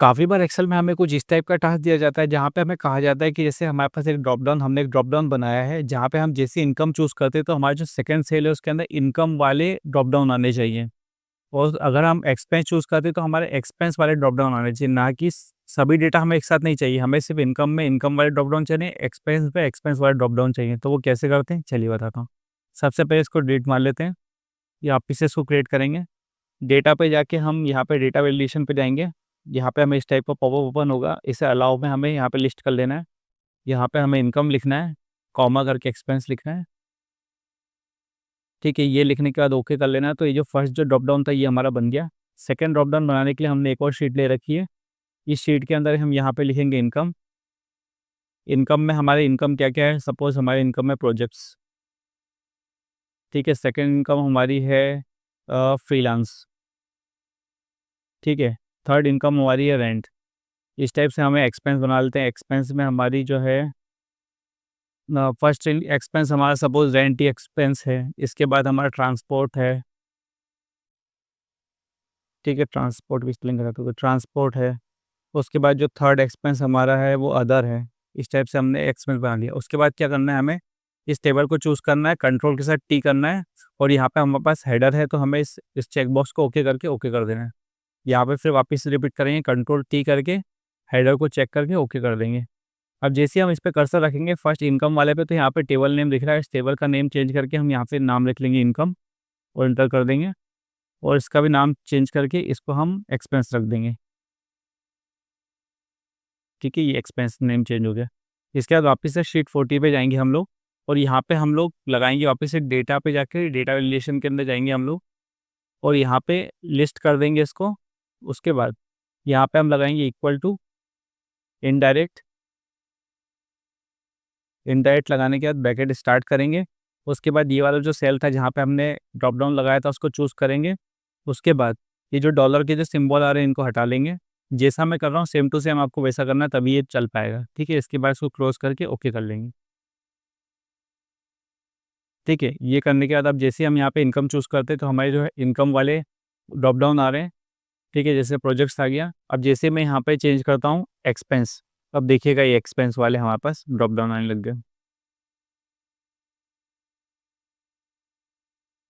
काफ़ी बार एक्सेल में हमें कुछ इस टाइप का टास्क दिया जाता है जहाँ पे हमें कहा जाता है कि जैसे हमारे पास हमने एक ड्रॉप डाउन बनाया है जहाँ पे हम जैसे इनकम चूज़ करते हैं तो हमारा जो सेकंड सेल है उसके अंदर इनकम वाले ड्रॉप डाउन आने चाहिए। और अगर हम एक्सपेंस चूज़ करते हैं तो हमारे एक्सपेंस वाले ड्रॉप डाउन आने चाहिए, ना कि सभी डेटा हमें एक साथ नहीं चाहिए। हमें सिर्फ़ इनकम में इनकम वाले ड्रॉप डाउन चाहिए, एक्सपेंस पे एक्सपेंस वाले ड्रॉप डाउन चाहिए। तो वो कैसे करते हैं चलिए बताता हूँ। सबसे पहले इसको डिलीट मार लेते हैं या वापिस से इसको क्रिएट करेंगे। डेटा पे जाके हम यहाँ पे डेटा वैलिडेशन पे जाएँगे। यहाँ पे हमें इस टाइप का पॉपअप ओपन होगा। इसे अलाउ में हमें यहाँ पे लिस्ट कर लेना है। यहाँ पे हमें इनकम लिखना है, कॉमा करके एक्सपेंस लिखना है। ठीक है, ये लिखने के बाद ओके कर लेना है। तो ये जो फर्स्ट जो ड्रॉप डाउन था ये हमारा बन गया। सेकंड ड्रॉप डाउन बनाने के लिए हमने एक और शीट ले रखी है। इस शीट के अंदर हम यहाँ पे लिखेंगे इनकम। इनकम में हमारे इनकम क्या-क्या है? सपोज़ हमारे इनकम में प्रोजेक्ट्स, ठीक है। सेकंड इनकम हमारी है फ्रीलांस, ठीक है। थर्ड इनकम हमारी है रेंट। इस टाइप से हमें एक्सपेंस बना लेते हैं। एक्सपेंस में हमारी जो है फर्स्ट एक्सपेंस हमारा सपोज़ रेंट ही एक्सपेंस है। इसके बाद हमारा ट्रांसपोर्ट है, ठीक है। ट्रांसपोर्ट भी स्पेलिंग गलत हो गया, ट्रांसपोर्ट है। उसके बाद जो थर्ड एक्सपेंस हमारा है वो अदर है। इस टाइप से हमने एक्सपेंस बना लिया। उसके बाद क्या करना है हमें, इस टेबल को चूज़ करना है, कंट्रोल के साथ टी करना है और यहाँ पे हमारे पास हेडर है तो हमें इस चेक बॉक्स को ओके करके ओके कर देना है। यहाँ पे फिर वापस से रिपीट करेंगे, कंट्रोल टी करके हेडर को चेक करके ओके कर देंगे। अब जैसे ही हम इस पे कर्सर रखेंगे फर्स्ट इनकम वाले पे तो यहाँ पे टेबल नेम दिख रहा है। इस टेबल का नेम चेंज करके हम यहाँ पे नाम लिख लेंगे इनकम और एंटर कर देंगे और इसका भी नाम चेंज करके इसको हम एक्सपेंस रख देंगे। ठीक है, ये एक्सपेंस नेम चेंज हो गया। इसके बाद वापस से शीट 40 पे जाएँगे हम लोग और यहाँ पे हम लोग लगाएँगे वापस से डेटा पे जाके डेटा वैलिडेशन के अंदर जाएँगे हम लोग और यहाँ पे लिस्ट कर देंगे इसको। उसके बाद यहाँ पे हम लगाएँगे इक्वल टू इनडायरेक्ट। इनडायरेक्ट लगाने के बाद ब्रैकेट स्टार्ट करेंगे। उसके बाद ये वाला जो सेल था जहाँ पे हमने ड्रॉप डाउन लगाया था उसको चूज़ करेंगे। उसके बाद ये जो डॉलर के जो सिंबल आ रहे हैं इनको हटा लेंगे। जैसा मैं कर रहा हूँ सेम टू सेम आपको वैसा करना है तभी ये चल पाएगा। ठीक है, इसके बाद इसको क्लोज़ करके ओके कर लेंगे। ठीक है, ये करने के बाद अब जैसे ही हम यहाँ पे इनकम चूज़ करते हैं तो हमारे जो है इनकम वाले ड्रॉप डाउन आ रहे हैं। ठीक है, जैसे प्रोजेक्ट्स आ गया। अब जैसे मैं यहाँ पे चेंज करता हूँ एक्सपेंस, अब देखिएगा ये एक्सपेंस वाले हमारे पास ड्रॉप डाउन आने लग गए।